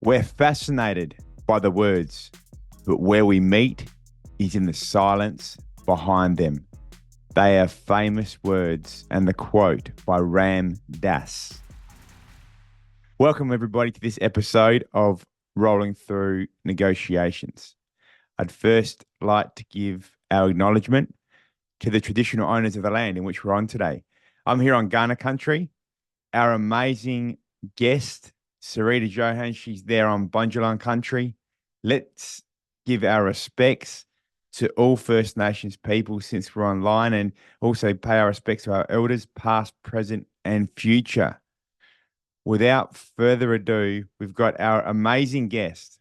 We're fascinated by the words, but where we meet is in the silence behind them. They are famous words, and the quote by Ram Dass. Welcome, everybody, to this episode of Rolling Through Negotiations. I'd first like to give our acknowledgement to the traditional owners of the land in which we're on today. I'm here on Ghana country. Our amazing guest, Sarita Johan, she's there on Bunjalung country. Let's give our respects to all First Nations people since we're online, and also pay our respects to our elders, past, present, and future. Without further ado, we've got our amazing guest.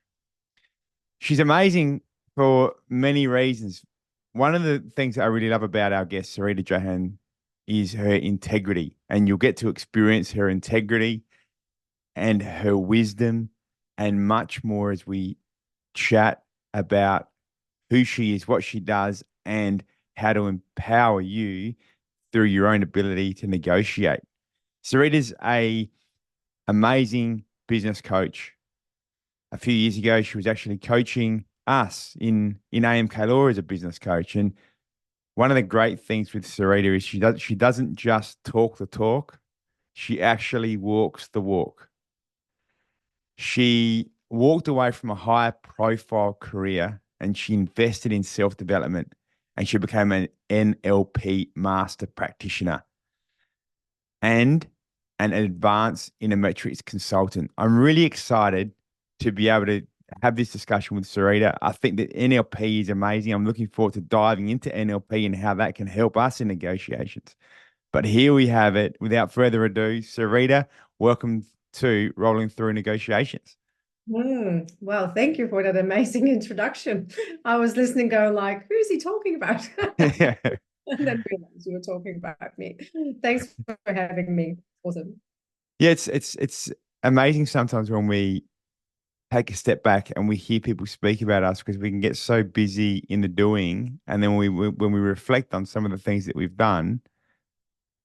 She's amazing for many reasons. One of the things that I really love about our guest, Sarita Johan, is her integrity. And you'll get to experience her integrity and her wisdom and much more as we chat about who she is, what she does, and how to empower you through your own ability to negotiate. Sarita's a amazing business coach. A few years ago, she was actually coaching us in AMK Law as a business coach. And one of the great things with Sarita is she doesn't just talk the talk, she actually walks the walk. She walked away from a high profile career and she invested in self-development, and she became an NLP master practitioner and an advanced metrics consultant. I'm really excited to be able to have this discussion with Sarita. I think that NLP is amazing. I'm looking forward to diving into NLP and how that can help us in negotiations. But here we have it. Without further ado, Sarita, welcome to Rolling Through Negotiations. Well, thank you for that amazing introduction. I was listening, going like, who's he talking about? Yeah. And then realized you were talking about me. Thanks for having me. Awesome. Yeah, it's amazing sometimes when we take a step back and we hear people speak about us, because we can get so busy in the doing, and then when we reflect on some of the things that we've done,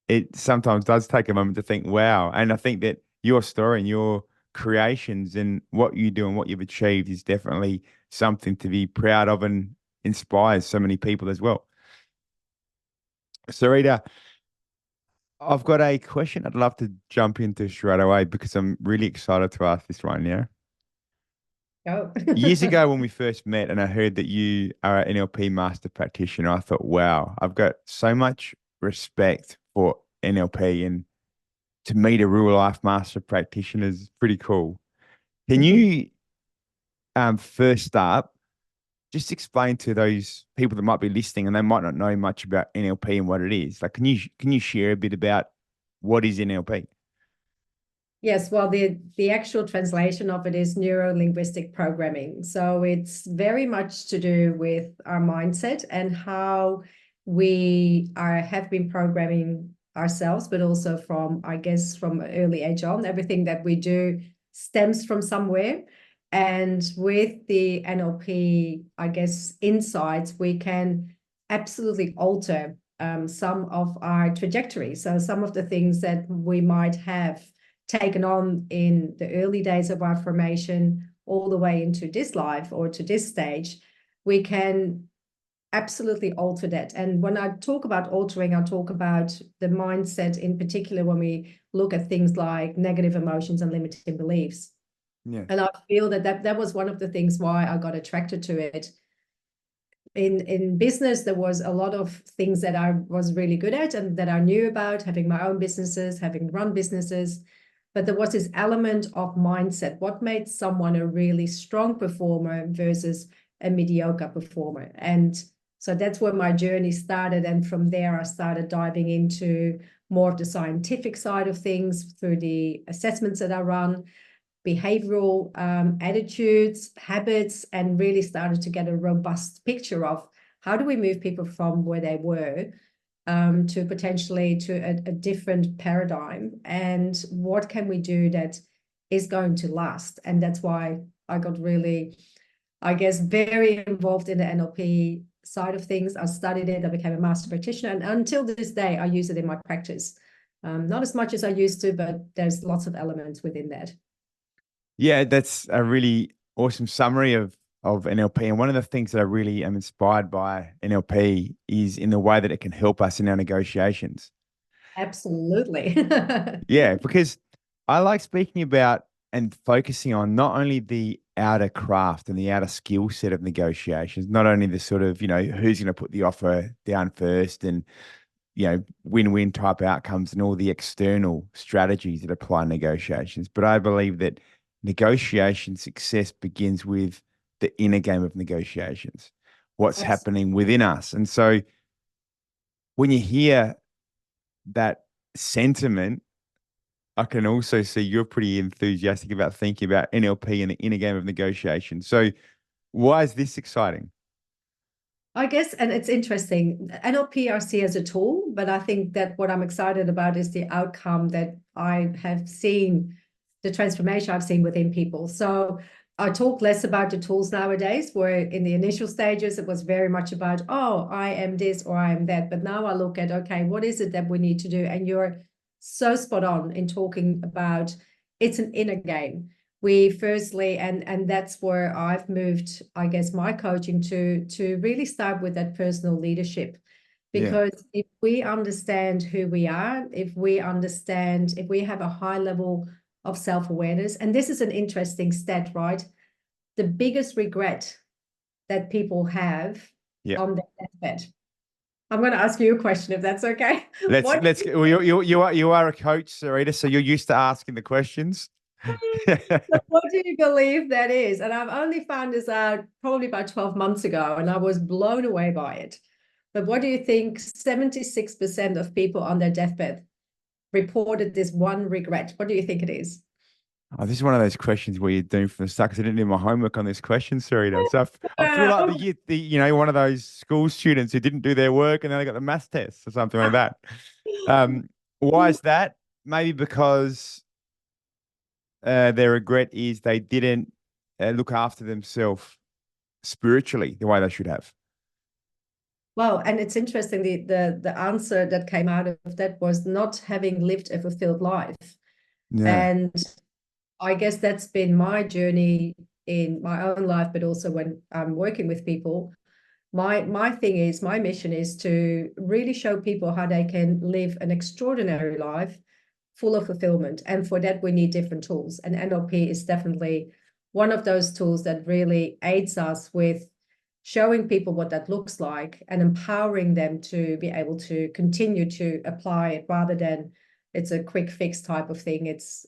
it sometimes does take a moment to think, wow. And I think that your story and your creations and what you do and what you've achieved is definitely something to be proud of and inspires so many people as well. Sarita, I've got a question I'd love to jump into straight away because I'm really excited to ask this one. Yeah. Oh. Years ago when we first met and I heard that you are an NLP master practitioner, I thought, wow, I've got so much respect for NLP, and to meet a real life master practitioner is pretty cool. Can you first up just explain to those people that might be listening and they might not know much about NLP and what it is? Like, can you share a bit about what is NLP? Yes, well, the actual translation of it is neuro-linguistic programming. So it's very much to do with our mindset and how we have been programming ourselves, but also from, I guess, from early age on, everything that we do stems from somewhere. And with the NLP, I guess, insights, we can absolutely alter some of our trajectory. So some of the things that we might have taken on in the early days of our formation all the way into this life or to this stage, we can absolutely alter that. And when I talk about altering, I talk about the mindset in particular when we look at things like negative emotions and limiting beliefs. Yeah. And I feel that was one of the things why I got attracted to it. In business, there was a lot of things that I was really good at and that I knew about, having my own businesses, having run businesses. But there was this element of mindset. What made someone a really strong performer versus a mediocre performer? And so that's where my journey started. And from there, I started diving into more of the scientific side of things through the assessments that I run, behavioral attitudes, habits, and really started to get a robust picture of how do we move people from where they were to potentially to a different paradigm, and what can we do that is going to last. And that's why I got really, I guess, very involved in the NLP side of things. I studied it, I became a master practitioner, and until this day, I use it in my practice. Not as much as I used to, but there's lots of elements within that. Yeah, that's a really awesome summary of NLP. And one of the things that I really am inspired by NLP is in the way that it can help us in our negotiations. Absolutely. Yeah, because I like speaking about and focusing on not only the outer craft and the outer skill set of negotiations, not only the sort of, who's going to put the offer down first and, win-win type outcomes and all the external strategies that apply in negotiations. But I believe that negotiation success begins with the inner game of negotiations, what's Abs- happening within us. And so when you hear that sentiment, I can also see you're pretty enthusiastic about thinking about NLP and the inner game of negotiation. So why is this exciting? I guess, and it's interesting, NLP I see as a tool, but I think that what I'm excited about is the outcome that I have seen, the transformation I've seen within people. So I talk less about the tools nowadays, where in the initial stages, it was very much about, oh, I am this or I am that. But now I look at, okay, what is it that we need to do? And you're so spot on in talking about it's an inner game. We firstly, and that's where I've moved, I guess, my coaching to really start with that personal leadership. Yeah. Because if we understand who we are, if we have a high level of self-awareness, and this is an interesting stat, right? The biggest regret that people have Yeah. on their deathbed. I'm going to ask you a question if that's okay. Let's What let's well, you are a coach, Sarita, so you're used to asking the questions. What do you believe that is? And I've only found this out probably about 12 months ago, and I was blown away by it. But what do you think? 76% of people on their deathbed reported this one regret. What do you think it is? Oh, this is one of those questions where you're doomed from the start because I didn't do my homework on this question, Sarita. So I feel like one of those school students who didn't do their work and then they got the math test or something like that. Why is that? Maybe because their regret is they didn't look after themselves spiritually the way they should have. Well, and it's interesting, the answer that came out of that was not having lived a fulfilled life. Yeah. And I guess that's been my journey in my own life, but also when I'm working with people. My mission is to really show people how they can live an extraordinary life full of fulfillment. And for that, we need different tools. And NLP is definitely one of those tools that really aids us with showing people what that looks like and empowering them to be able to continue to apply it rather than it's a quick fix type of thing. It's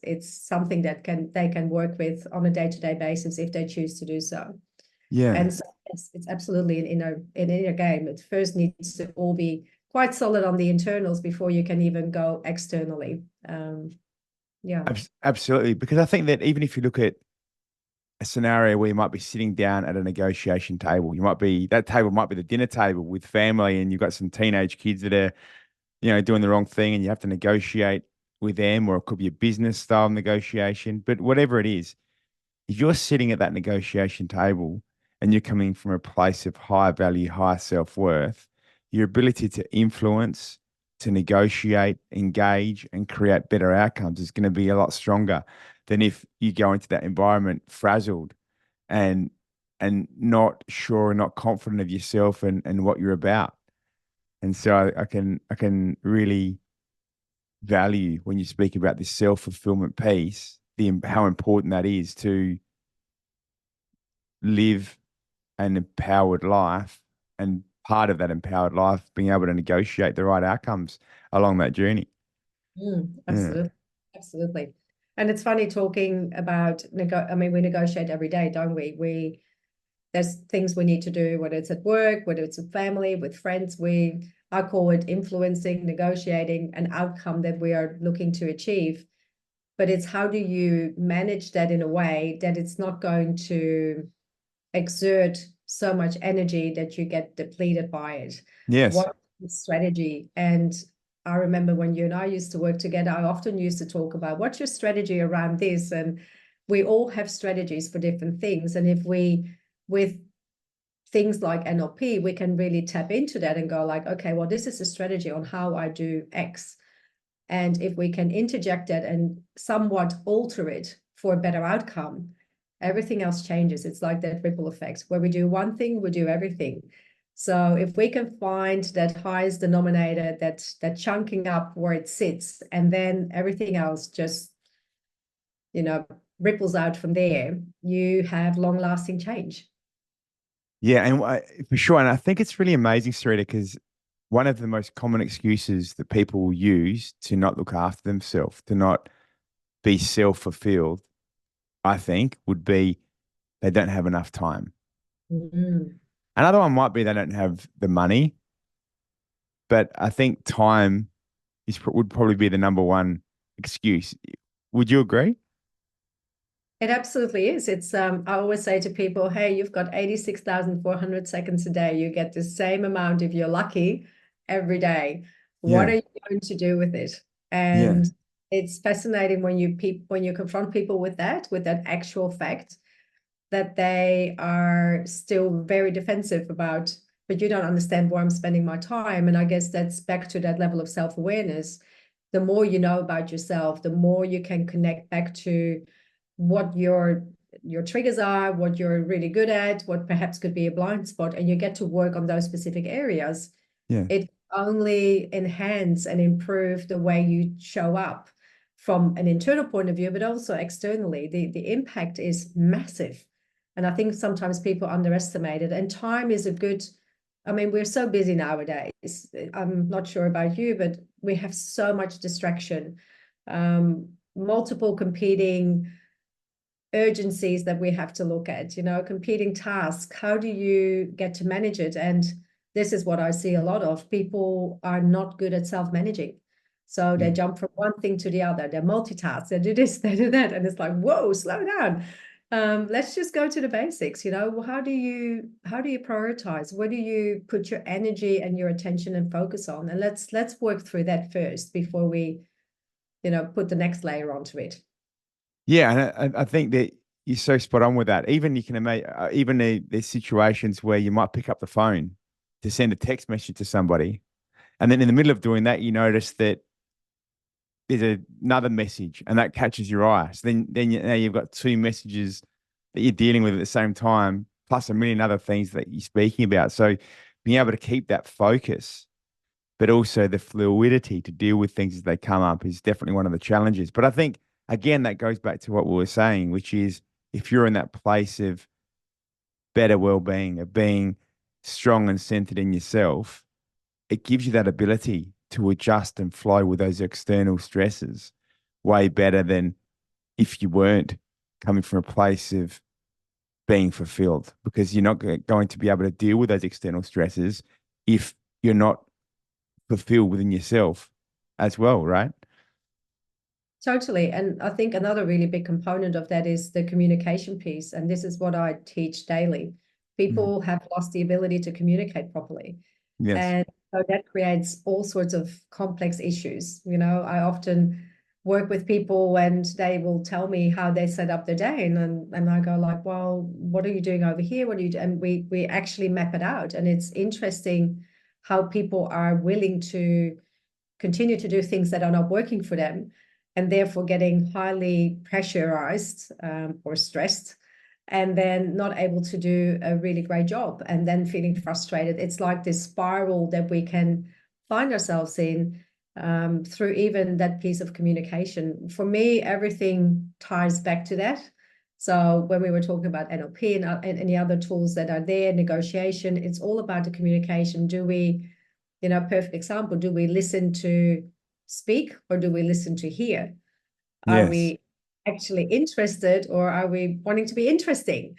something that they can work with on a day-to-day basis if they choose to do so. Yeah. And so it's absolutely an inner game. It first needs to all be quite solid on the internals before you can even go externally. Yeah. Absolutely. Because I think that even if you look at a scenario where you might be sitting down at a negotiation table, that table might be the dinner table with family, and you've got some teenage kids that are, doing the wrong thing, and you have to negotiate with them, or it could be a business style negotiation. But whatever it is, if you're sitting at that negotiation table and you're coming from a place of high value, high self-worth, your ability to influence, to negotiate, engage, and create better outcomes is going to be a lot stronger than if you go into that environment frazzled and not sure and not confident of yourself and what you're about. And so I can really value when you speak about this self-fulfillment piece, how important that is to live an empowered life, and part of that empowered life being able to negotiate the right outcomes along that journey. Yeah. Absolutely. Absolutely. And it's funny talking about I mean, we negotiate every day, don't we? There's things we need to do, whether it's at work, whether it's with family, with friends. I call it influencing, negotiating an outcome that we are looking to achieve. But it's how do you manage that in a way that it's not going to exert so much energy that you get depleted by it. Yes. What strategy? And I remember when you and I used to work together, I often used to talk about what's your strategy around this? And we all have strategies for different things. And if with things like NLP, we can really tap into that and go like, okay, well, this is a strategy on how I do X. And if we can interject that and somewhat alter it for a better outcome, everything else changes. It's like that ripple effect. Where we do one thing, we do everything. So if we can find that highest denominator, that chunking up where it sits, and then everything else just, ripples out from there, you have long-lasting change. Yeah, and for sure. And I think it's really amazing, Sarita, because one of the most common excuses that people will use to not look after themselves, to not be self-fulfilled, I think, would be they don't have enough time. Mm-hmm. Another one might be they don't have the money, but I think time would probably be the number one excuse. Would you agree? It absolutely is. It's I always say to people, hey, you've got 86,400 seconds a day. You get the same amount if you're lucky every day. What Yeah, are you going to do with it? yeah, And it's fascinating when you confront people with that actual fact, that they are still very defensive about, but you don't understand where I'm spending my time. And I guess that's back to that level of self-awareness. The more you know about yourself, the more you can connect back to what your triggers are, what you're really good at, what perhaps could be a blind spot, and you get to work on those specific areas. yeah, It only enhance and improve the way you show up from an internal point of view, but also externally. The impact is massive. And I think sometimes people underestimate it. And time is a good, I mean, we're so busy nowadays. I'm not sure about you, but we have so much distraction, multiple competing urgencies that we have to look at, competing tasks. How do you get to manage it? And this is what I see a lot of. People are not good at self-managing. So they yeah. jump from one thing to the other. They multitask, they do this, they do that. And it's like, whoa, slow down. Let's just go to the basics. How do you prioritize? Where do you put your energy and your attention and focus on? And let's work through that first before we, put the next layer onto it. Yeah, and I think that you're so spot on with that. Even you can imagine, even there's situations where you might pick up the phone to send a text message to somebody, and then in the middle of doing that, you notice that there's another message, and that catches your eye. So then now you've got two messages that you're dealing with at the same time, plus a million other things that you're speaking about. So being able to keep that focus, but also the fluidity to deal with things as they come up is definitely one of the challenges. But I think, again, that goes back to what we were saying, which is if you're in that place of better well-being, of being strong and centered in yourself, it gives you that ability to adjust and flow with those external stresses way better than if you weren't coming from a place of being fulfilled, because you're not going to be able to deal with those external stresses if you're not fulfilled within yourself as well, right? Totally. And I think another really big component of that is the communication piece. And this is what I teach daily. Mm. People have lost the ability to communicate properly. Yes. And so that creates all sorts of complex issues. I often work with people and they will tell me how they set up their day. And I go like, well, what are you doing over here? What do you do? And we actually map it out. And it's interesting how people are willing to continue to do things that are not working for them, and therefore getting highly pressurized or stressed, and then not able to do a really great job, and then feeling frustrated. It's like this spiral that we can find ourselves in through even that piece of communication. For me, everything ties back to that. So when we were talking about NLP and any other tools that are there, negotiation, it's all about the communication. Do we, perfect example, do we listen to speak or do we listen to hear? Are Yes. we actually interested or are we wanting to be interesting?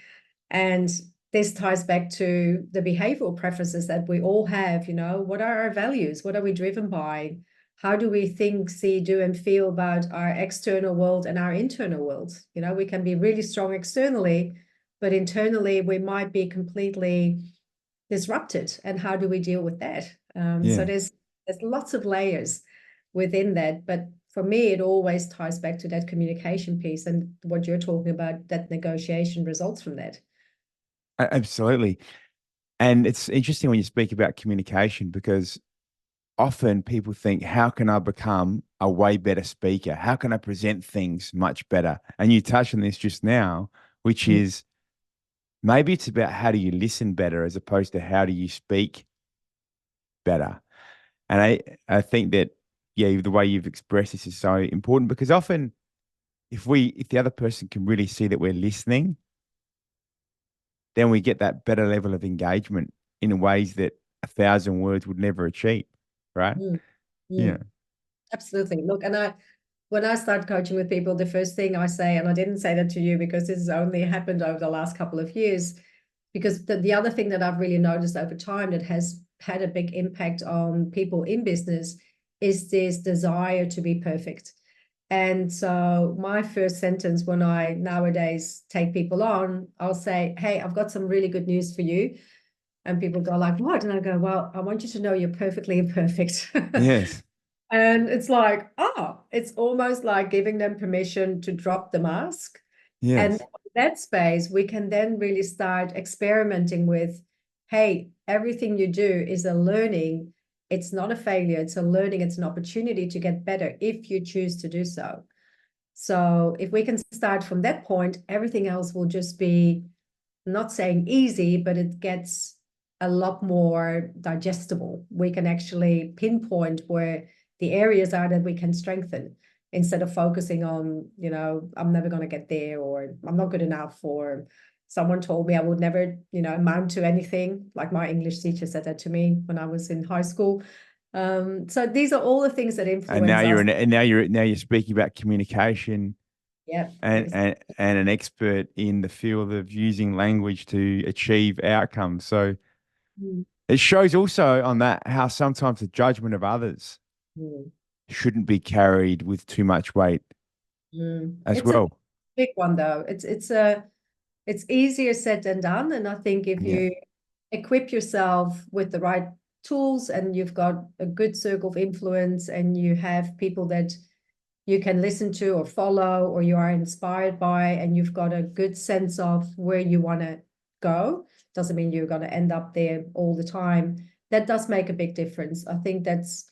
And this ties back to the behavioral preferences that we all have. What are our values? What are we driven by? How do we think, see, do, and feel about our external world and our internal world? We can be really strong externally, but internally we might be completely disrupted. And how do we deal with that? So Yeah. there's lots of layers within that. But for me, it always ties back to that communication piece, and what you're talking about, that negotiation results from that. Absolutely. And it's interesting when you speak about communication because often people think, how can I become a way better speaker? How can I present things much better? And you touched on this just now, which Mm, is maybe it's about how do you listen better as opposed to how do you speak better. And I think that, yeah, the way you've expressed this is so important because often if the other person can really see that we're listening, then we get that better level of engagement in ways that 1,000 words would never achieve. Right. mm, Yeah. mm. Absolutely. Look, and when I start coaching with people, the first thing I say, and I didn't say that to you because this has only happened over the last couple of years, because the other thing that I've really noticed over time that has had a big impact on people in business is this desire to be perfect. And so my first sentence when I nowadays take people on, I'll say, hey, I've got some really good news for you. And people go like, what? And I go, well, I want you to know you're perfectly imperfect. Yes. And it's like, oh, it's almost like giving them permission to drop the mask. And Yes. in that space, we can then really start experimenting with, hey, everything you do is a learning. It's not a failure. It's a learning. It's an opportunity to get better if you choose to do so. So if we can start from that point, everything else will just be not saying easy, but it gets a lot more digestible. We can actually pinpoint where the areas are that we can strengthen instead of focusing on, I'm never going to get there, or I'm not good enough, or someone told me I would never, amount to anything. Like my English teacher said that to me when I was in high school. So these are all the things that And now influence us. now you're speaking about communication Yeah, and, exactly. and an expert in the field of using language to achieve outcomes. So Mm, it shows also on that how sometimes the judgment of others mm, shouldn't be carried with too much weight mm. as It's a well. big one though. It's easier said than done. And I think if Yeah. you equip yourself with the right tools and you've got a good circle of influence and you have people that you can listen to or follow or you are inspired by and you've got a good sense of where you want to go, doesn't mean you're going to end up there all the time. That does make a big difference. I think that's,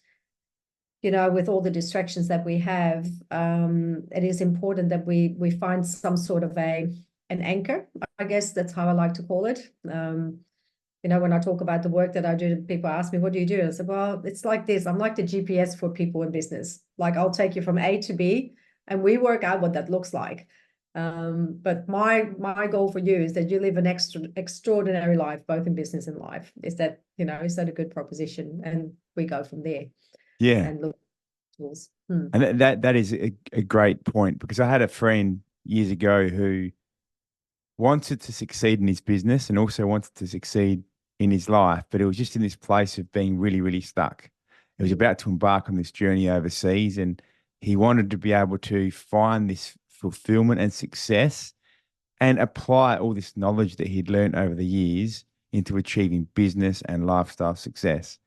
with all the distractions that we have, it is important that we find some sort of an anchor. I guess that's how I like to call it. When I talk about the work that I do, people ask me, what do you do? I said, well, it's like this. I'm like the GPS for people in business. Like I'll take you from A to B and we work out what that looks like. But my goal for you is that you live an extraordinary life, both in business and life. Is that a good proposition? And we go from there Yeah. and look at tools. And that is a great point because I had a friend years ago who wanted to succeed in his business and also wanted to succeed in his life, but it was just in this place of being really, really stuck. He was Mm, about to embark on this journey overseas and he wanted to be able to find this fulfillment and success and apply all this knowledge that he'd learned over the years into achieving business and lifestyle success.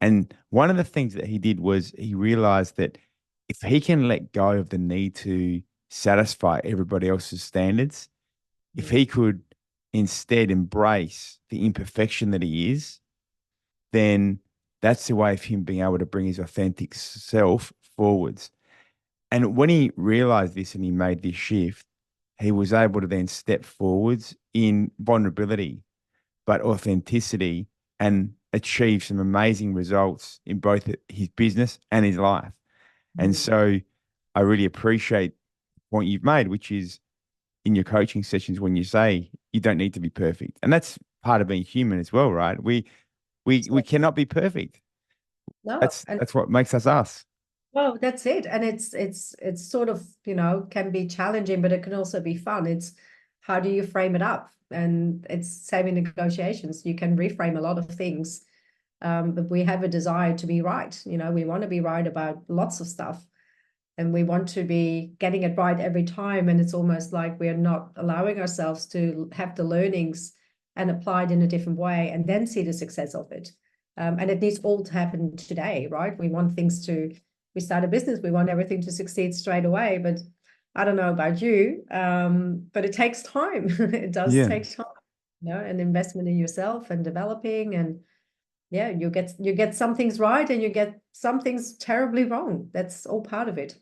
And one of the things that he did was he realized that if he can let go of the need to satisfy everybody else's standards, if mm, he could instead embrace the imperfection that he is, then that's the way of him being able to bring his authentic self forwards. And when he realized this and he made this shift, he was able to then step forwards in vulnerability, but authenticity and achieve some amazing results in both his business and his life. And mm. so I really appreciate the point you've made, which is in your coaching sessions when you say you don't need to be perfect. And that's part of being human as well, right? We So, cannot be perfect. no, That's what makes us us. well, that's it. And it's sort of, can be challenging, but it can also be fun. It's how do you frame it up? And it's same in negotiations. You can reframe a lot of things. But we have a desire to be right. We want to be right about lots of stuff. And we want to be getting it right every time. And it's almost like we're not allowing ourselves to have the learnings and apply it in a different way and then see the success of it. And it needs all to happen today, right? We start a business, we want everything to succeed straight away. But I don't know about you, but it takes time. It does Yeah. take time, an investment in yourself and developing. And yeah, you get some things right and you get some things terribly wrong. That's all part of it.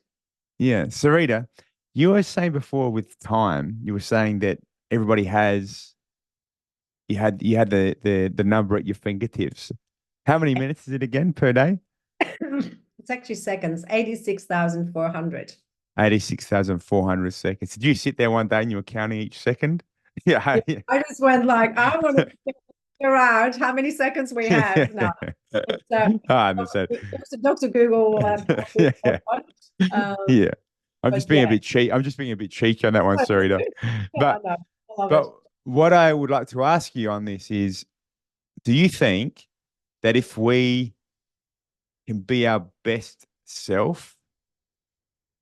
Yeah. Sarita, you were saying before with time, you were saying that everybody has you had the number at your fingertips. How many minutes is it again per day? It's actually seconds, 86,400. 86,400 seconds. Did you sit there one day and you were counting each second? Yeah. Yeah, I just went like, I want to figure out how many seconds we have now. It's I understand. it's a Dr. Google Yeah, yeah, one. yeah. I'm But just being a yeah, bit cheap. I'm just being a bit cheeky on that one, Sarita. yeah, I But know. I love it. but what I would like to ask you on this is, do you think that if we can be our best self,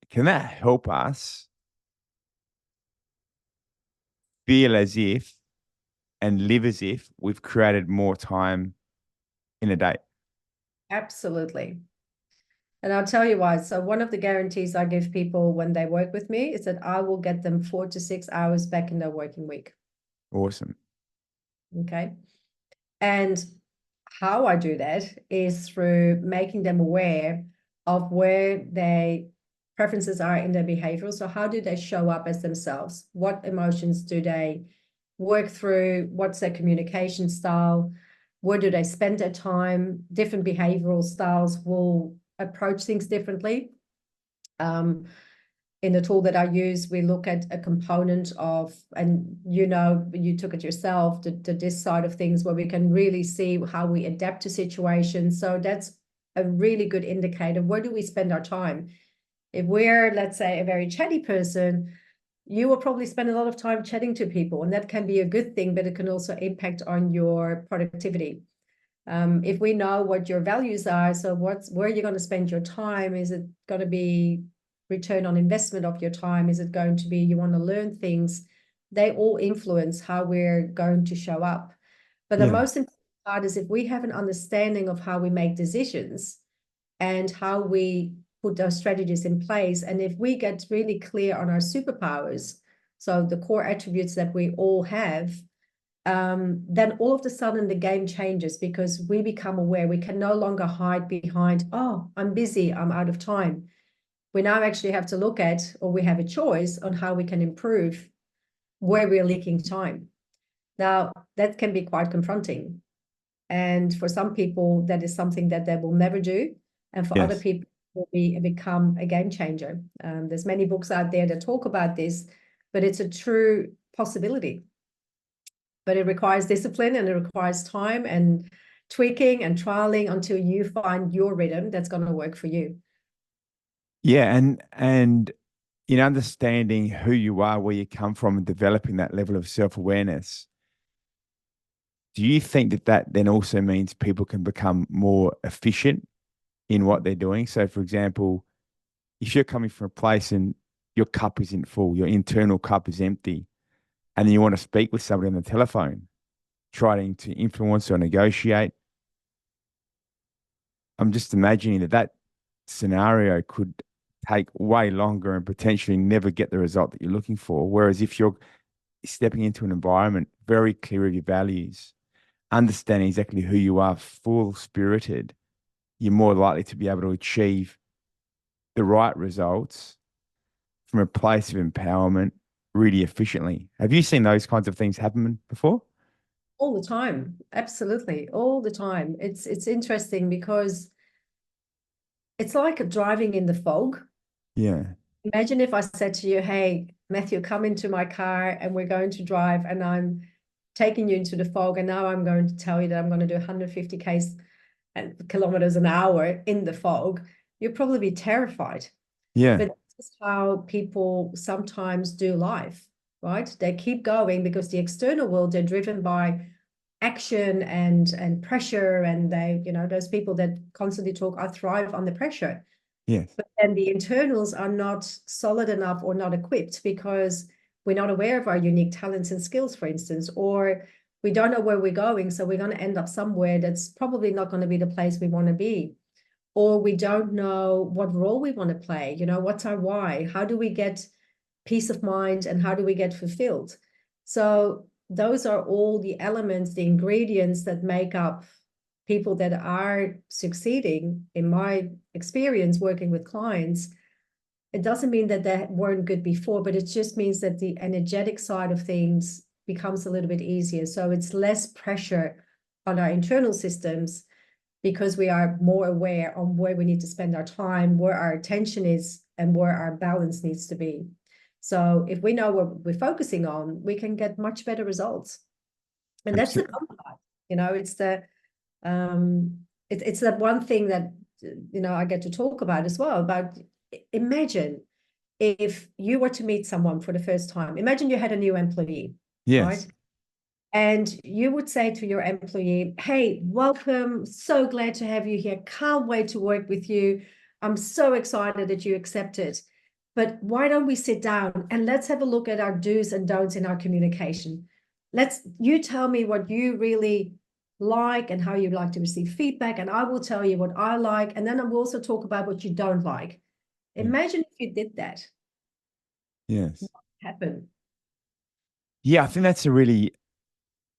can that help us feel as if and live as if we've created more time in a day? Absolutely. And I'll tell you why. So one of the guarantees I give people when they work with me is that I will get them 4 to 6 hours back in their working week. Awesome. Okay. And how I do that is through making them aware of where their preferences are in their behavioral. So how do they show up as themselves? What emotions do they work through? What's their communication style? Where do they spend their time? Different behavioral styles will approach things differently. In the tool that I use, we look at a component of, and you took it yourself, this side of things where we can really see how we adapt to situations. So that's a really good indicator. Where do we spend our time? If we're, let's say, a very chatty person, you will probably spend a lot of time chatting to people, and that can be a good thing, but it can also impact on your productivity. If we know what your values are, so where you're going to spend your time, is it going to be return on investment of your time? Is it going to be you want to learn things? They all influence how we're going to show up. But the Yeah. most important part is if we have an understanding of how we make decisions and how we put those strategies in place, and if we get really clear on our superpowers, so the core attributes that we all have, then all of a sudden the game changes because we become aware. We can no longer hide behind, oh, I'm busy, I'm out of time. We now actually have to look at, or we have a choice on how we can improve where we're leaking time. Now, that can be quite confronting. And for some people, that is something that they will never do. And for other Yes. people, it will become a game changer. There's many books out there that talk about this, but it's a true possibility. But it requires discipline and it requires time and tweaking and trialing until you find your rhythm that's going to work for you. Yeah, and in understanding who you are, where you come from, and developing that level of self-awareness, do you think that that then also means people can become more efficient in what they're doing? So, for example, if you're coming from a place and your cup isn't full, your internal cup is empty, and then you want to speak with somebody on the telephone, trying to influence or negotiate, I'm just imagining that that scenario could take way longer and potentially never get the result that you're looking for. Whereas if you're stepping into an environment very clear of your values, understanding exactly who you are, full spirited, you're more likely to be able to achieve the right results from a place of empowerment really efficiently. Have you seen those kinds of things happen before? All the time. Absolutely. All the time. It's interesting because it's like driving in the fog. Yeah. Imagine if I said to you, hey, Matthew, come into my car and we're going to drive and I'm taking you into the fog. And now I'm going to tell you that I'm going to do 150 kilometers an hour in the fog. You'll probably be terrified. Yeah. But this is how people sometimes do life, right? They keep going because the external world, they're driven by action and pressure. And they, those people that constantly talk, I thrive under pressure. Yes. But then the internals are not solid enough or not equipped because we're not aware of our unique talents and skills, for instance, or we don't know where we're going. So we're going to end up somewhere that's probably not going to be the place we want to be. Or we don't know what role we want to play. What's our why? How do we get peace of mind and how do we get fulfilled? So those are all the elements, the ingredients that make up people that are succeeding, in my experience working with clients, it doesn't mean that they weren't good before, but it just means that the energetic side of things becomes a little bit easier. So it's less pressure on our internal systems because we are more aware on where we need to spend our time, where our attention is, and where our balance needs to be. So if we know what we're focusing on, we can get much better results. And that's the fun part, it's it's that one thing that, I get to talk about as well, about imagine if you were to meet someone for the first time. Imagine you had a new employee, Yes. right? And you would say to your employee, hey, welcome, so glad to have you here, can't wait to work with you, I'm so excited that you accepted, but why don't we sit down and let's have a look at our do's and don'ts in our communication. You tell me what you really like and how you like to receive feedback, and I will tell you what I like, and then I will also talk about what you don't like. Imagine if you did that. Yes. What would happen? Yeah, I think that's a really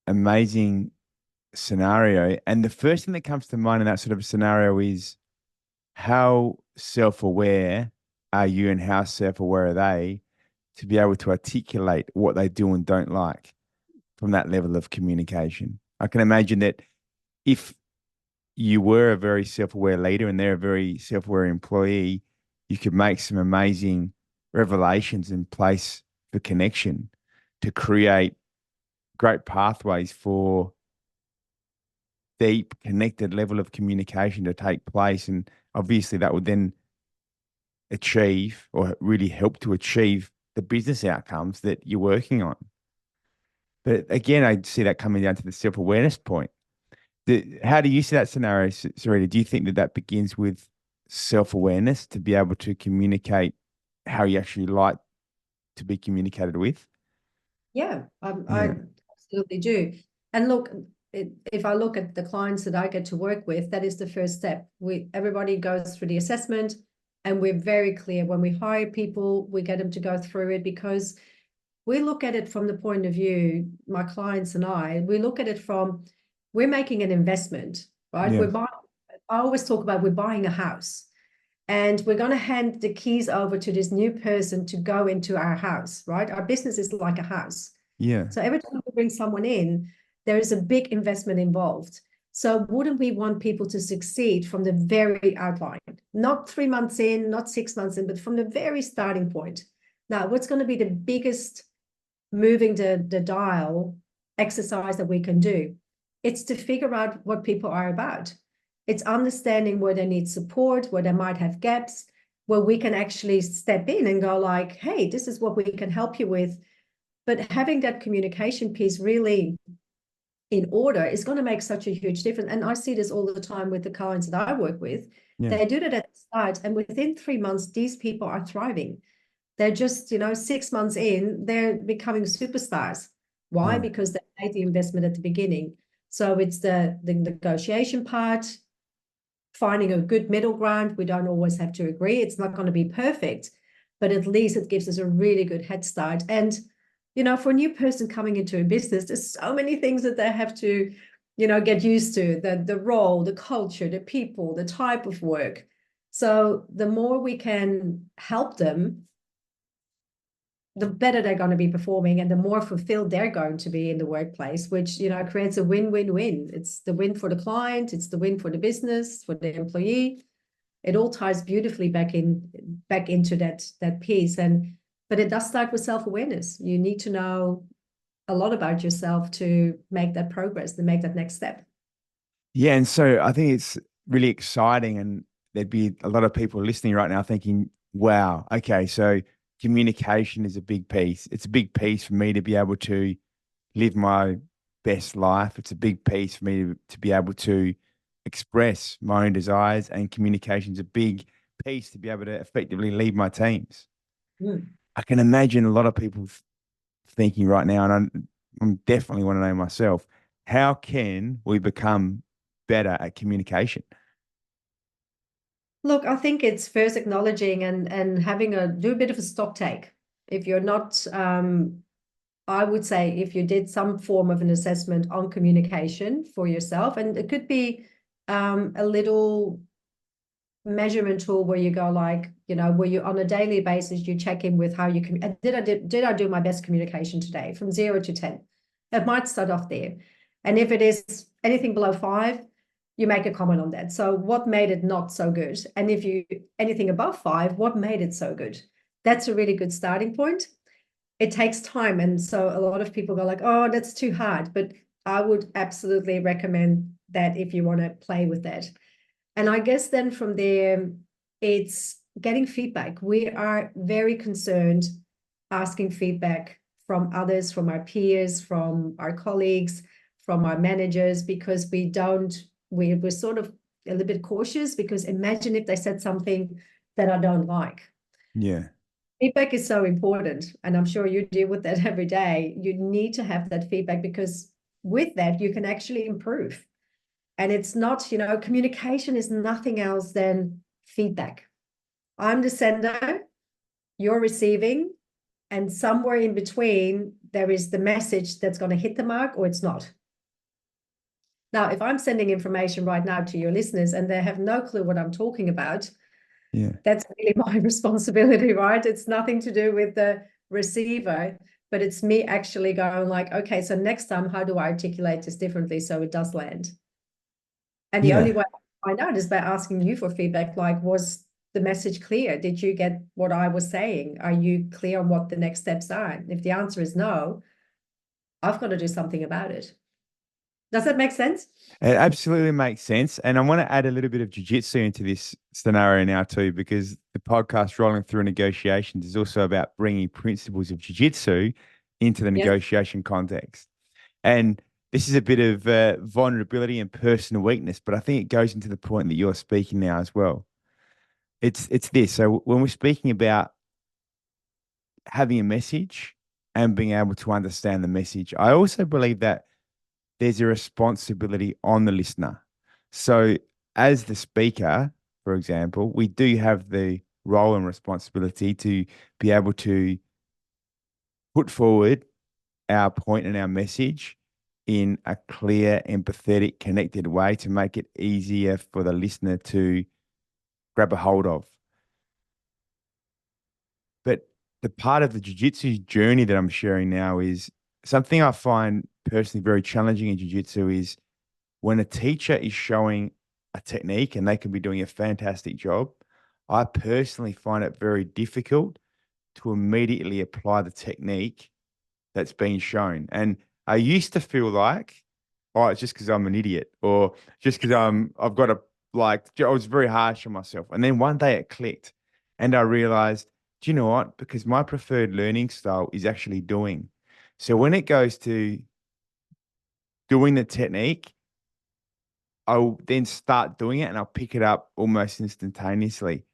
amazing scenario. And the first thing that comes to mind in that sort of scenario is, how self-aware are you and how self-aware are they to be able to articulate what they do and don't like from that level of communication? I can imagine that if you were a very self-aware leader and they're a very self-aware employee, you could make some amazing revelations in place for connection to create great pathways for deep connected level of communication to take place. And obviously that would then achieve or really help to achieve the business outcomes that you're working on. But again, I see that coming down to the self-awareness point. How do you see that scenario, Sarita? Do you think that that begins with self-awareness to be able to communicate how you actually like to be communicated with? Yeah, I absolutely do. And look, if I look at the clients that I get to work with, that is the first step. Everybody goes through the assessment, and we're very clear when we hire people, we get them to go through it, because we look at it from the point of view, my clients and we look at it from, we're making an investment, right? Yes. I always talk about, we're buying a house, and we're going to hand the keys over to this new person to go into our house, right? Our business is like a house. Yeah. So every time we bring someone in, there is a big investment involved. So wouldn't we want people to succeed from the very outline, not 3 months in, not 6 months in, but from the very starting point? Now, what's going to be the biggest moving the dial exercise that we can do? It's to figure out what people are about. It's understanding where they need support, where they might have gaps, where we can actually step in and go like, hey, this is what we can help you with. But having that communication piece really in order is going to make such a huge difference. And I see this all the time with the clients that I work with. Yeah. They do that at the start, and within 3 months, these people are thriving. They're just, 6 months in, they're becoming superstars. Why? Yeah. Because they made the investment at the beginning. So it's the negotiation part, finding a good middle ground. We don't always have to agree. It's not going to be perfect, but at least it gives us a really good head start. And, for a new person coming into a business, there's so many things that they have to, get used to, the role, the culture, the people, the type of work. So the more we can help them, the better they're going to be performing, and the more fulfilled they're going to be in the workplace, which, creates a win-win-win. It's the win for the client, it's the win for the business, for the employee. It all ties beautifully back into that piece. But it does start with self-awareness. You need to know a lot about yourself to make that progress, to make that next step. Yeah. And so I think it's really exciting, and there'd be a lot of people listening right now thinking, wow, okay, so communication is a big piece. It's a big piece for me to be able to live my best life. It's a big piece for me to be able to express my own desires, and communication is a big piece to be able to effectively lead my teams. Mm. I can imagine a lot of people thinking right now, and I'm definitely want to know myself, how can we become better at communication? Look, I think it's first acknowledging and having do a bit of a stock take. If you're not, I would say if you did some form of an assessment on communication for yourself, and it could be a little measurement tool where you go like, where you on a daily basis, you check in with how you can, did I do my best communication today from 0 to 10? It might start off there. And if it is anything below 5, you make a comment on that. So what made it not so good? And if you anything above 5, what made it so good? That's a really good starting point. It takes time. And so a lot of people go like, oh, that's too hard. But I would absolutely recommend that if you want to play with that. And I guess then from there, it's getting feedback. We are very concerned asking feedback from others, from our peers, from our colleagues, from our managers, because we're sort of a little bit cautious, because imagine if they said something that I don't like. Yeah. Feedback is so important. And I'm sure you deal with that every day. You need to have that feedback, because with that, you can actually improve. And it's not, communication is nothing else than feedback. I'm the sender, you're receiving, and somewhere in between, there is the message that's going to hit the mark or it's not. Now, if I'm sending information right now to your listeners and they have no clue what I'm talking about, that's really my responsibility, right? It's nothing to do with the receiver, but it's me actually going like, okay, so next time, how do I articulate this differently so it does land? And the only way I find out is by asking you for feedback, like, was the message clear? Did you get what I was saying? Are you clear on what the next steps are? And if the answer is no, I've got to do something about it. Does that make sense? It absolutely makes sense. And I want to add a little bit of jiu-jitsu into this scenario now too, because the podcast Rolling Through Negotiations is also about bringing principles of jiu-jitsu into the negotiation context. And this is a bit of vulnerability and personal weakness, but I think it goes into the point that you're speaking now as well. It's this. So when we're speaking about having a message and being able to understand the message, I also believe that there's a responsibility on the listener. So as the speaker, for example, we do have the role and responsibility to be able to put forward our point and our message in a clear, empathetic, connected way to make it easier for the listener to grab a hold of. But the part of the jiu-jitsu journey that I'm sharing now is something I find personally very challenging in jiu-jitsu is when a teacher is showing a technique and they can be doing a fantastic job, I personally find it very difficult to immediately apply the technique that's been shown. And I used to feel like, oh, it's just because I'm an idiot, or just because I've got a I was very harsh on myself. And then one day it clicked, and I realized, do you know what? Because my preferred learning style is actually doing. So when it goes to doing the technique, I'll then start doing it and I'll pick it up almost instantaneously.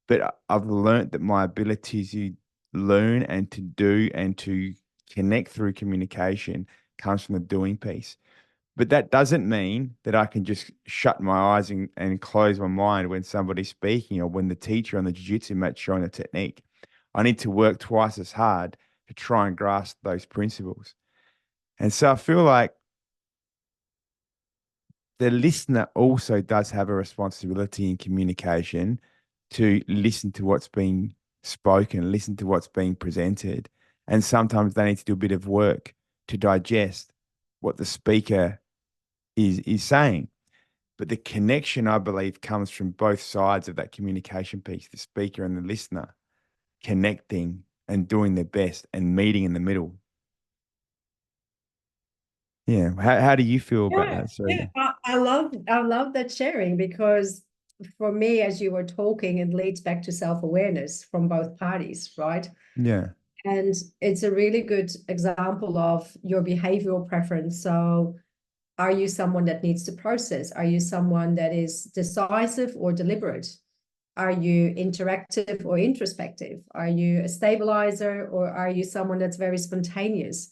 But I've learned that my ability to learn and to do and to connect through communication comes from the doing piece. But that doesn't mean that I can just shut my eyes and close my mind when somebody's speaking or when the teacher on the jiu-jitsu mat's showing a technique. I need to work twice as hard to try and grasp those principles. And so I feel like the listener also does have a responsibility in communication to listen to what's being spoken, listen to what's being presented. And sometimes they need to do a bit of work to digest what the speaker is saying. But the connection, I believe, comes from both sides of that communication piece, the speaker and the listener, connecting and doing their best and meeting in the middle. Yeah. How do you feel about that, Sarita? I love that sharing, because for me, as you were talking, it leads back to self-awareness from both parties, right? Yeah. And it's a really good example of your behavioral preference. So are you someone that needs to process? Are you someone that is decisive or deliberate? Are you interactive or introspective? Are you a stabilizer, or are you someone that's very spontaneous?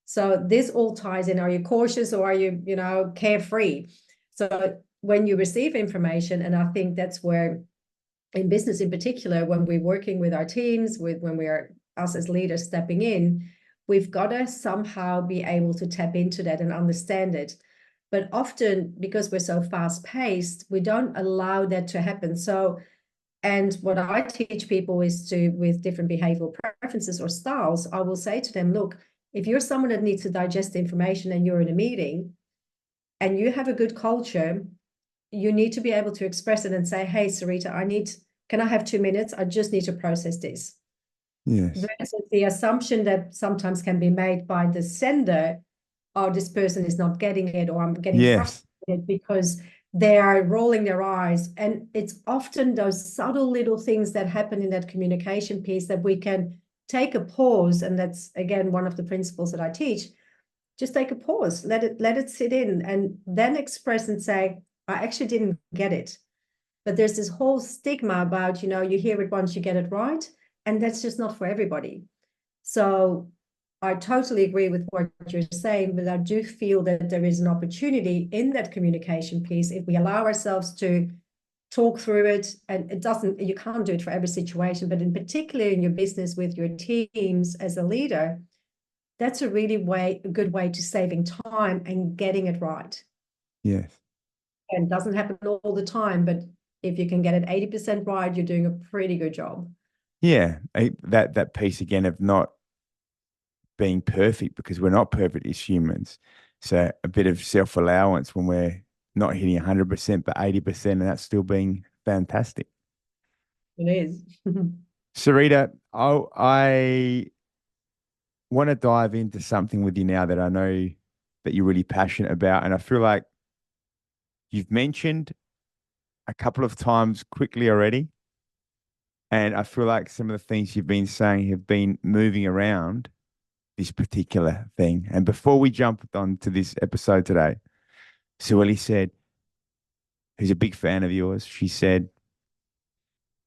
So this all ties in. Are you cautious, or are you, carefree? So when you receive information, and I think that's where in business in particular, when we're working with our teams, when we are us as leaders stepping in, we've got to somehow be able to tap into that and understand it. But often, because we're so fast paced, we don't allow that to happen. So, and what I teach people is to, with different behavioral preferences or styles, I will say to them, look, if you're someone that needs to digest information and you're in a meeting and you have a good culture, you need to be able to express it and say, hey, Sarita, can I have 2 minutes? I just need to process this. Yes. Versus the assumption that sometimes can be made by the sender, oh, this person is not getting it, or I'm getting Yes. frustrated because they are rolling their eyes. And it's often those subtle little things that happen in that communication piece that we can take a pause. And that's, again, one of the principles that I teach. Just take a pause, let it sit in, and then express and say, I actually didn't get it. But there's this whole stigma about, you hear it once, you get it right. And that's just not for everybody. So I totally agree with what you're saying, but I do feel that there is an opportunity in that communication piece if we allow ourselves to talk through it. And you can't do it for every situation, but in particular in your business with your teams as a leader, that's a really good way to saving time and getting it right. Yes. And it doesn't happen all the time, but if you can get it 80% right, you're doing a pretty good job. Yeah. That piece again of not being perfect, because we're not perfect as humans. So a bit of self-allowance when we're not hitting 100%, but 80%, and that's still being fantastic. It is. Sarita, I want to dive into something with you now that I know that you're really passionate about. And I feel like you've mentioned a couple of times quickly already. And I feel like some of the things you've been saying have been moving around this particular thing. And before we jump on to this episode today, Sueli said, who's a big fan of yours, she said,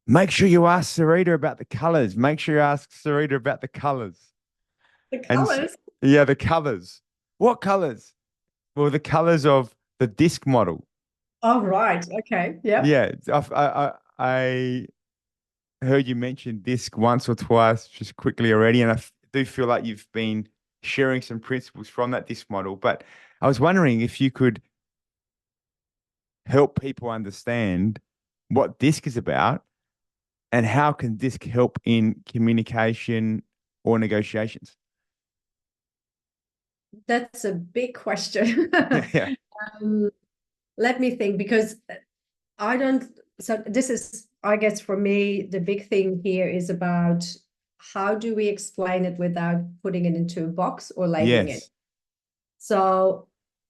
make sure you ask Sarita about the colors. Make sure you ask Sarita about the colors. The colors? Yeah, the colors. What colors? Well, the colors of the disc model. Oh, right. Okay. Yep. Yeah, I heard you mention disc once or twice just quickly already, and I do feel like you've been sharing some principles from that disc model. But I was wondering if you could help people understand what disc is about and how can disc help in communication or negotiations. That's a big question. Yeah. um, Let me think, because I don't. So this is, I guess, for me, the big thing here is about how do we explain it without putting it into a box or labeling it. Yes. So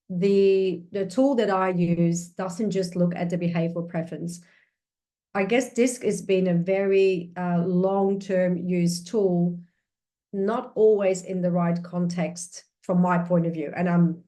the tool that I use doesn't just look at the behavioral preference. I guess DISC has been a very long-term use tool, not always in the right context from my point of view. And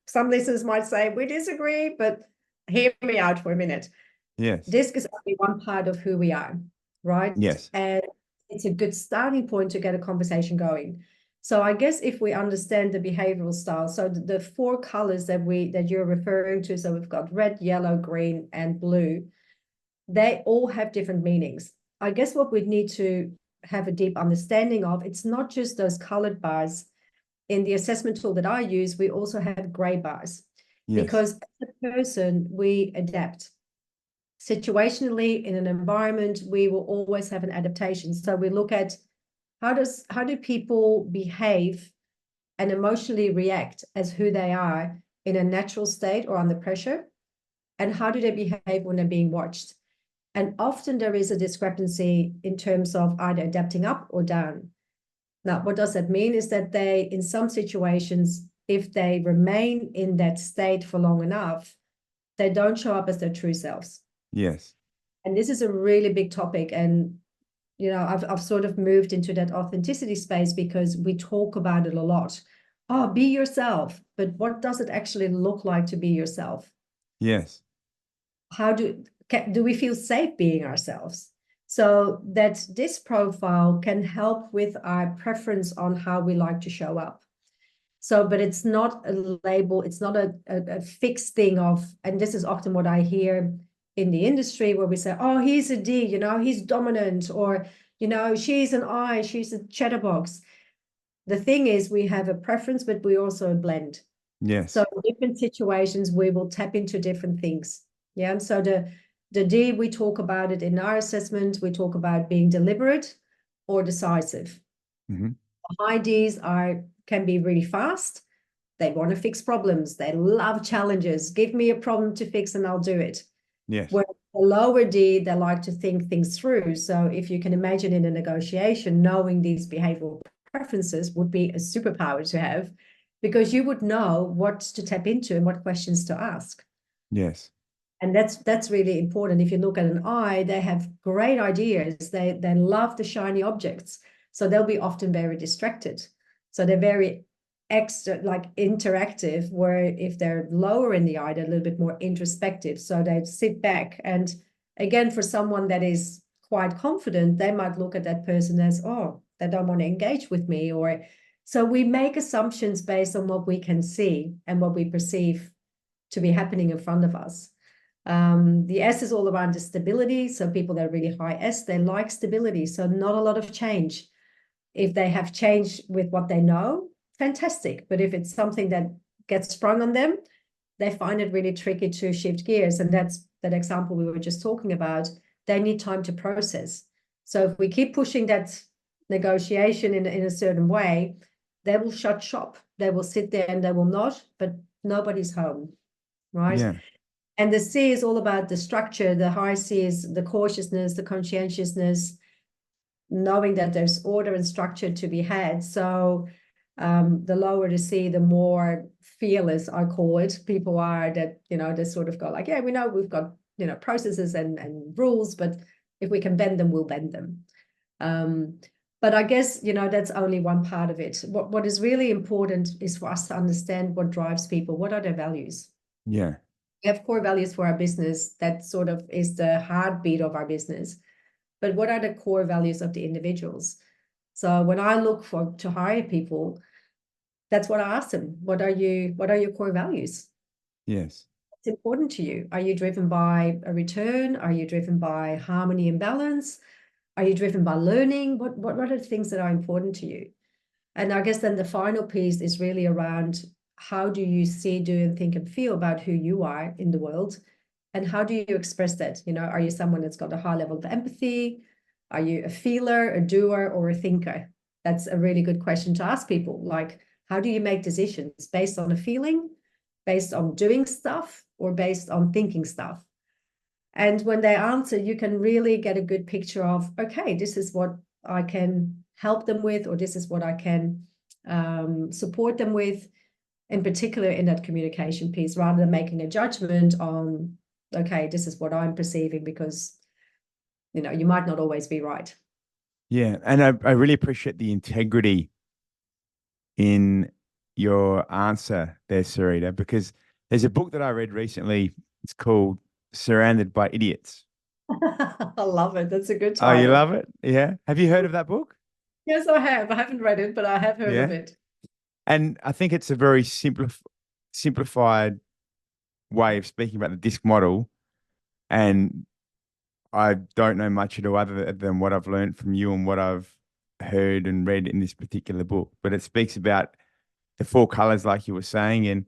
some listeners might say, we disagree, but hear me out for a minute. Yes. DISC is only one part of who we are, right? Yes. And it's a good starting point to get a conversation going. So I guess if we understand the behavioral style, so the four colors that you're referring to, so we've got red, yellow, green, and blue, they all have different meanings. I guess what we need to have a deep understanding of, it's not just those colored bars. In the assessment tool that I use, we also have gray bars. Yes. Because as a person, we adapt. Situationally, in an environment, we will always have an adaptation. So we look at how do people behave and emotionally react as who they are in a natural state or under pressure, and how do they behave when they're being watched. And often there is a discrepancy in terms of either adapting up or down. Now, what does that mean is that they, in some situations, if they remain in that state for long enough, they don't show up as their true selves. Yes. And this is a really big topic. And, I've sort of moved into that authenticity space because we talk about it a lot. Oh, be yourself. But what does it actually look like to be yourself? Yes. How do we feel safe being ourselves? So that this profile can help with our preference on how we like to show up. So, but it's not a label, it's not a fixed thing of, and this is often what I hear in the industry where we say, oh, he's a D, he's dominant, or, she's an I, she's a chatterbox. The thing is, we have a preference, but we also a blend. Yes. So in different situations, we will tap into different things. Yeah. And so the D, we talk about it in our assessment, we talk about being deliberate or decisive. Mm-hmm. High Ds can be really fast. They want to fix problems. They love challenges. Give me a problem to fix and I'll do it. Yes. Where the lower D, they like to think things through. So if you can imagine in a negotiation, knowing these behavioral preferences would be a superpower to have, because you would know what to tap into and what questions to ask. Yes. And that's really important. If you look at an I, they have great ideas. They love the shiny objects. So they'll be often very distracted. So they're very extra, like interactive, where if they're lower in the I, they're a little bit more introspective. So they sit back. And again, for someone that is quite confident, they might look at that person as, oh, they don't want to engage with me. Or so we make assumptions based on what we can see and what we perceive to be happening in front of us. The S is all around the stability. So people that are really high S, they like stability. So not a lot of change. If they have change with what they know, fantastic. But if it's something that gets sprung on them, they find it really tricky to shift gears. And that's that example we were just talking about. They need time to process. So if we keep pushing that negotiation in a certain way, they will shut shop. They will sit there and they will not, but nobody's home, right? Yeah. And the C is all about the structure. The high C is the cautiousness, the conscientiousness, knowing that there's order and structure to be had. So the lower the C, the more fearless, I call it, people are, that, they sort of go like, yeah, we know we've got, processes and rules, but if we can bend them, we'll bend them. But I guess, that's only one part of it. What is really important is for us to understand what drives people. What are their values? Yeah. We have core values for our business. That sort of is the heartbeat of our business. But what are the core values of the individuals? So when I look to hire people, that's what I ask them. What are your core values? Yes. What's important to you? Are you driven by a return? Are you driven by harmony and balance? Are you driven by learning? What are the things that are important to you? And I guess then the final piece is really around, how do you see, do, and think and feel about who you are in the world? And how do you express that? Are you someone that's got a high level of empathy? Are you a feeler, a doer, or a thinker? That's a really good question to ask people. Like, how do you make decisions based on a feeling, based on doing stuff, or based on thinking stuff? And when they answer, you can really get a good picture of, okay, this is what I can help them with, or this is what I can support them with, in particular in that communication piece, rather than making a judgment on, okay, this is what I'm perceiving, because, you might not always be right. Yeah. And I really appreciate the integrity in your answer there, Sarita, because there's a book that I read recently. It's called Surrounded by Idiots. I love it. That's a good Oh, you title. love it? Yeah. Have you heard of that book? Yes, I have. I haven't read it, but I have heard of Yeah. it. And I think it's a very simplified way of speaking about the disc model. And I don't know much at all other than what I've learned from you and what I've heard and read in this particular book. But it speaks about the four colors, like you were saying, and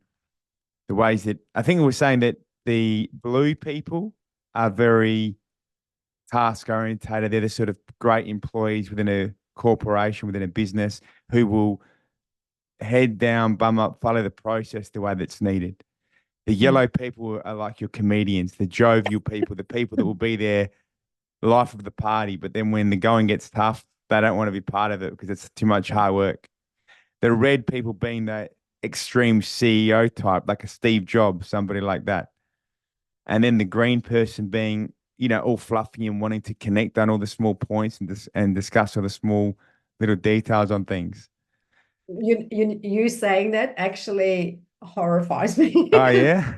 the ways that I think it was saying that the blue people are very task orientated. They're the sort of great employees within a corporation, within a business, who will head down, bum up, follow the process the way that's needed. The yellow people are like your comedians, the jovial people, the people that will be there, life of the party. But then when the going gets tough, they don't want to be part of it because it's too much hard work. The red people being that extreme CEO type, like a Steve Jobs, somebody like that. And then the green person being, all fluffy and wanting to connect on all the small points and discuss all the small little details on things. You saying that actually horrifies me. Oh yeah.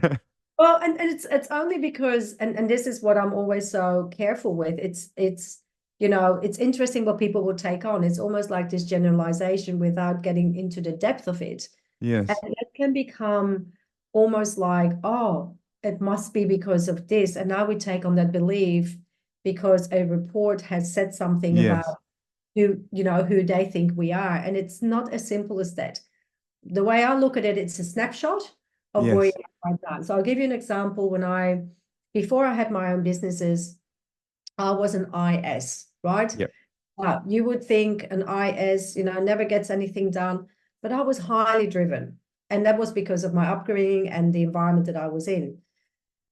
Well, and it's only because, and this is what I'm always so careful with. It's interesting what people will take on. It's almost like this generalization without getting into the depth of it. And Yes. it can become almost like, oh, it must be because of this. And now we take on that belief because a report has said something about Yes. who they think we are. And it's not as simple as that. the way I look at it, it's a snapshot of where Yes. you are right now. So I'll give you an example. Before I had my own businesses, I was an IS, right? Yep. You would think an IS, never gets anything done, but I was highly driven. And that was because of my upbringing and the environment that I was in.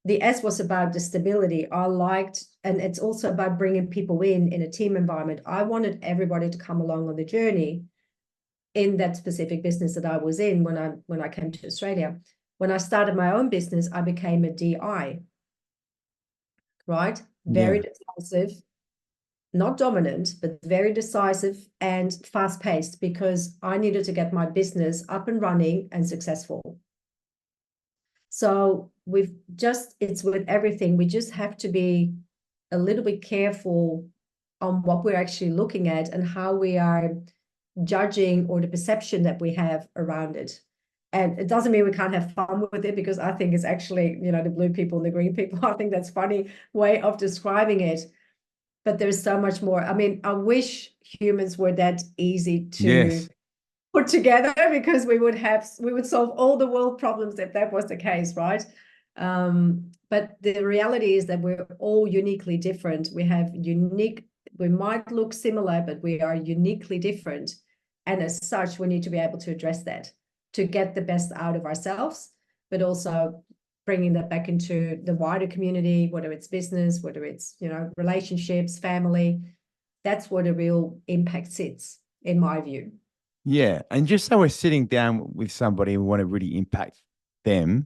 The S was about the stability I liked, and it's also about bringing people in a team environment. I wanted everybody to come along on the journey in that specific business that I was in when I came to Australia. When I started my own business, I became a DI, right? Very Yeah. decisive, not dominant, but very decisive and fast-paced, because I needed to get my business up and running and successful. So it's with everything. We just have to be a little bit careful on what we're actually looking at and how we are judging, or the perception that we have around it. And it doesn't mean we can't have fun with it, because I think it's actually, the blue people and the green people, I think that's a funny way of describing it. But there's so much more. I mean, I wish humans were that easy to Yes. put together, because we would solve all the world problems if that was the case, right? But the reality is that we're all uniquely different. We might look similar, but we are uniquely different. And as such, we need to be able to address that to get the best out of ourselves, but also bringing that back into the wider community, whether it's business, whether it's, relationships, family. That's where the real impact sits, in my view. Yeah. And just so we're sitting down with somebody and we want to really impact them,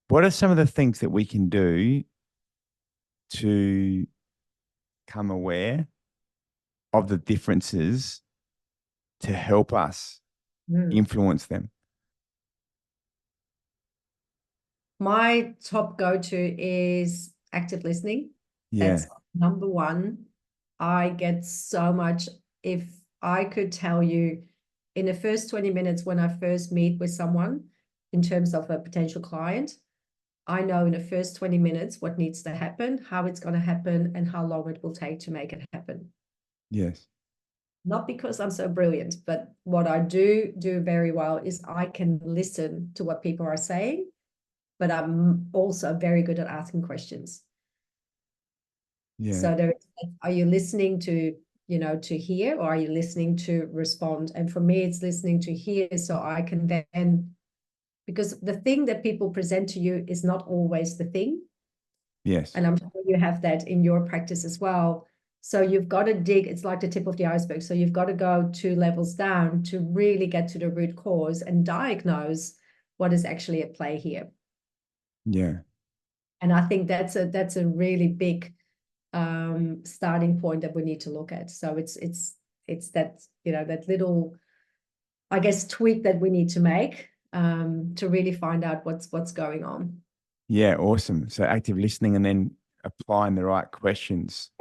what are some of the things that we can do to become aware of the differences to help us influence them? My top go-to is active listening. Yeah. That's number one. I get so much. If I could tell you in the first 20 minutes when I first meet with someone in terms of a potential client, I know in the first 20 minutes what needs to happen, how it's going to happen, and how long it will take to make it happen. Yes. Not because I'm so brilliant, but what I do very well is I can listen to what people are saying, but I'm also very good at asking questions. Yeah. So are you listening to hear, or are you listening to respond? And for me, it's listening to hear, so I can then, because the thing that people present to you is not always the thing. Yes. And I'm sure you have that in your practice as well. So you've got to dig, it's like the tip of the iceberg. So you've got to go 2 levels down to really get to the root cause and diagnose what is actually at play here. Yeah. And I think that's a really big starting point that we need to look at. So it's that, that little, I guess, tweak that we need to make to really find out what's going on. Yeah. Awesome. So active listening and then applying the right questions.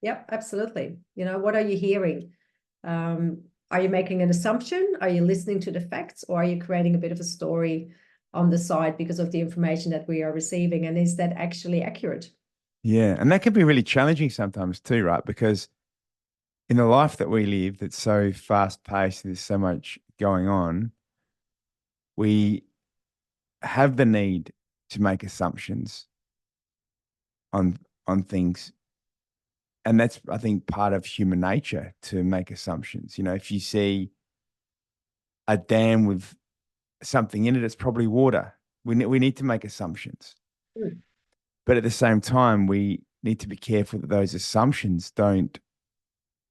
Yep, absolutely. What are you hearing? Are you making an assumption? Are you listening to the facts, or are you creating a bit of a story on the side because of the information that we are receiving? And is that actually accurate? Yeah. And that can be really challenging sometimes too, right? Because in the life that we live, that's so fast paced, there's so much going on, we have the need to make assumptions on things. And that's, I think, part of human nature, to make assumptions. If you see a dam with something in it, it's probably water. We need to make assumptions. Mm. But at the same time, we need to be careful that those assumptions don't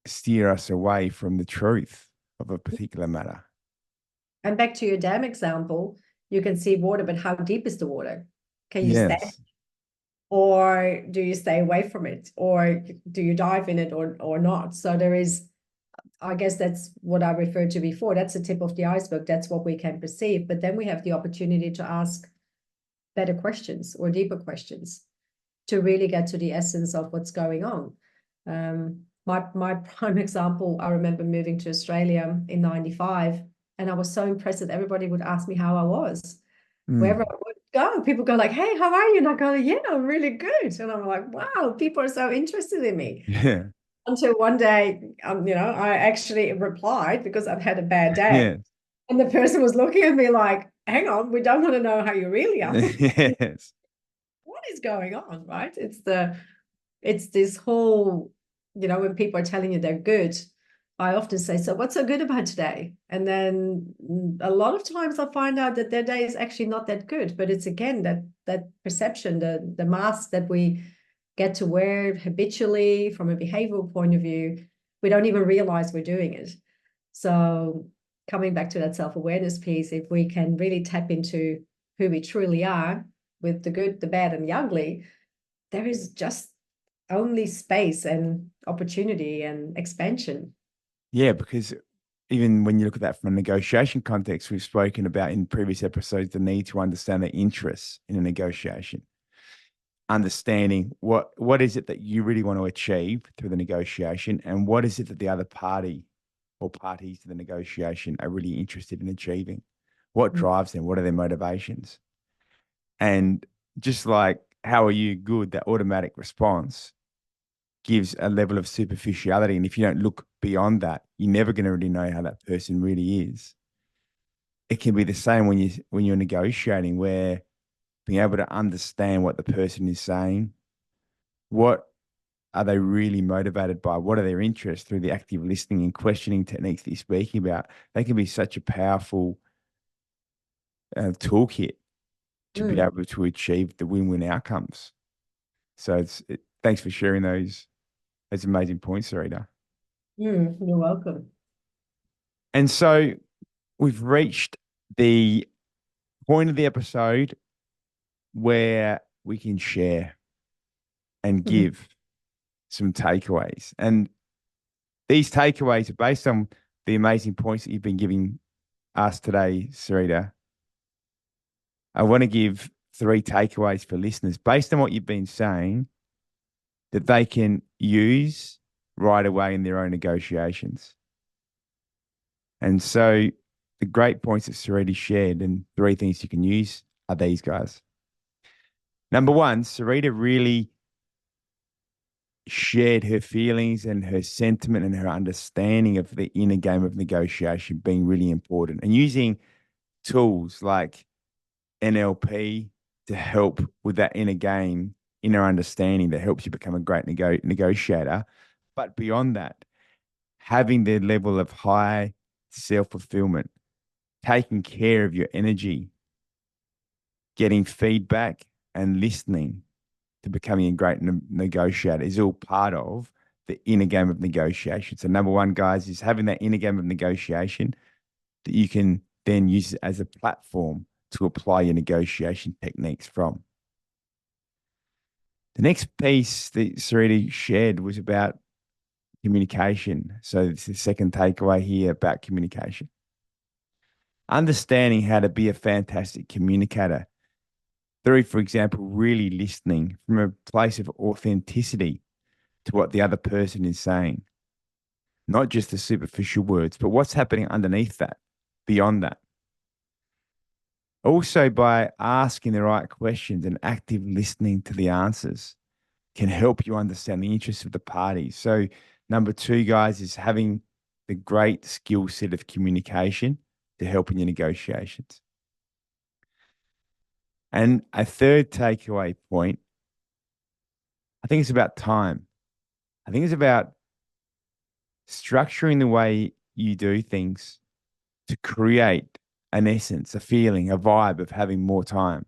steer us away from the truth of a particular matter. And back to your dam example, you can see water, but how deep is the water? Can you stand, Yes. or do you stay away from it, or do you dive in it, or not? So there is, I guess that's what I referred to before. That's the tip of the iceberg. That's what we can perceive. But then we have the opportunity to ask better questions or deeper questions to really get to the essence of what's going on. My prime example, I remember moving to Australia in 95, and I was so impressed that everybody would ask me how I was. Wherever I would go, people go like, "Hey, how are you?" And I go, "Yeah, I'm really good." And I'm like, wow, people are so interested in me. Yeah. Until one day, I actually replied because I've had a bad day. Yes. And the person was looking at me like, hang on, we don't want to know how you really are. Yes. What is going on, right? It's this whole, when people are telling you they're good, I often say, so what's so good about today? And then a lot of times I find out that their day is actually not that good, but it's again that perception, the mask that we get to wear habitually from a behavioral point of view, we don't even realize we're doing it. So coming back to that self-awareness piece, if we can really tap into who we truly are with the good, the bad, and the ugly, there is just only space and opportunity and expansion. Yeah, because even when you look at that from a negotiation context, we've spoken about in previous episodes the need to understand the interests in a negotiation. Understanding what is it that you really want to achieve through the negotiation, and what is it that the other party or parties to the negotiation are really interested in achieving. What drives them? What are their motivations? And just like, how are you good? That automatic response gives a level of superficiality. And if you don't look beyond that, you're never going to really know how that person really is. It can be the same when you're negotiating, where being able to understand what the person is saying, what are they really motivated by, what are their interests through the active listening and questioning techniques that you're speaking about, they can be such a powerful toolkit to be able to achieve the win-win outcomes. So thanks for sharing those amazing points, Sarita. You're welcome. And so we've reached the point of the episode where we can share and give some takeaways. And these takeaways are based on the amazing points that you've been giving us today, Sarita. I want to give 3 takeaways for listeners based on what you've been saying that they can use right away in their own negotiations. And so the great points that Sarita shared and 3 things you can use are these, guys. Number 1, Sarita really shared her feelings and her sentiment and her understanding of the inner game of negotiation being really important, and using tools like NLP to help with that inner game, inner understanding that helps you become a great negotiator. But beyond that, having the level of high self-fulfillment, taking care of your energy, getting feedback and listening to becoming a great negotiator is all part of the inner game of negotiation. So number 1, guys, is having that inner game of negotiation that you can then use it as a platform to apply your negotiation techniques from. The next piece that Sarita shared was about communication. So it's the second takeaway here about communication. Understanding how to be a fantastic communicator through, for example, really listening from a place of authenticity to what the other person is saying. Not just the superficial words, but what's happening underneath that, beyond that. Also, by asking the right questions and active listening to the answers can help you understand the interests of the parties. So, number 2, guys, is having the great skill set of communication to help in your negotiations. And a third takeaway point, I think it's about time. I think it's about structuring the way you do things to create an essence, a feeling, a vibe of having more time,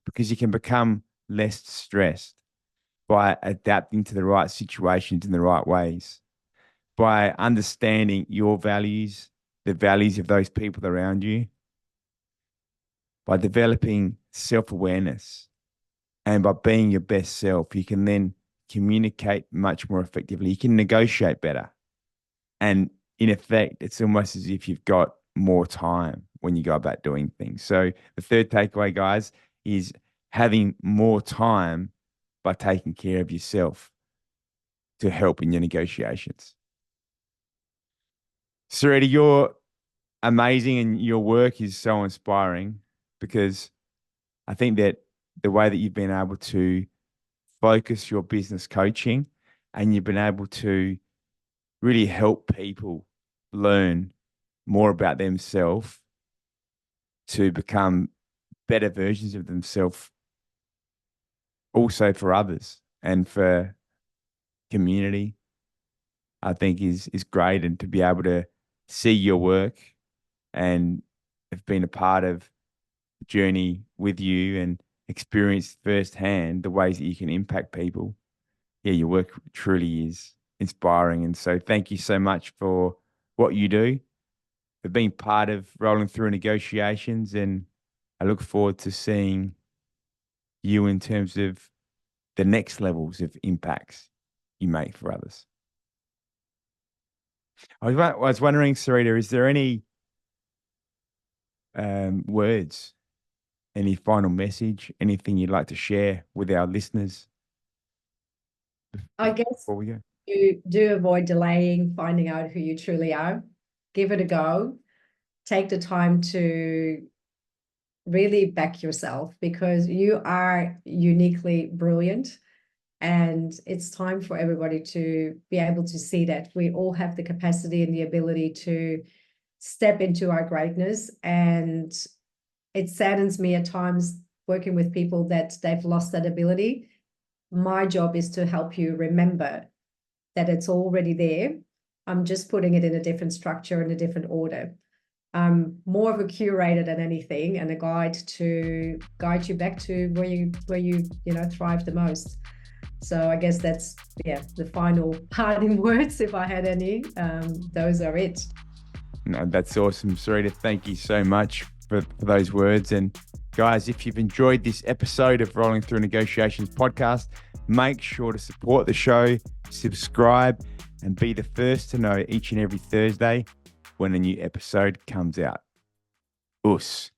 because you can become less stressed by adapting to the right situations in the right ways, by understanding your values, the values of those people around you, by developing self-awareness, and by being your best self. You can then communicate much more effectively. You can negotiate better. And in effect, it's almost as if you've got more time when you go about doing things. So the third takeaway, guys, is having more time by taking care of yourself to help in your negotiations. Sarita, you're amazing and your work is so inspiring, because I think that the way that you've been able to focus your business coaching and you've been able to really help people learn more about themselves to become better versions of themselves, also for others and for community, I think is great. And to be able to see your work and have been a part of the journey with you and experienced firsthand the ways that you can impact people. Yeah, your work truly is inspiring. And so thank you so much for what you do, for being part of rolling through negotiations. And I look forward to seeing you in terms of the next levels of impacts you make for others. I was wondering, Sarita, is there any words, any final message, anything you'd like to share with our listeners I guess before we go? you do avoid delaying finding out who you truly are. Give it a go. Take the time to really back yourself, because you are uniquely brilliant. And it's time for everybody to be able to see that we all have the capacity and the ability to step into our greatness. And it saddens me at times working with people that they've lost that ability. My job is to help you remember that it's already there. I'm just putting it in a different structure and a different order. I'm more of a curator than anything, and a guide to guide you back to where you thrive the most. So I guess that's the final parting words, if I had any. Those are it. No, that's awesome, Sarita. Thank you so much for those words. And guys, if you've enjoyed this episode of Rolling Through Negotiations podcast, make sure to support the show, subscribe, and be the first to know each and every Thursday when a new episode comes out. Us.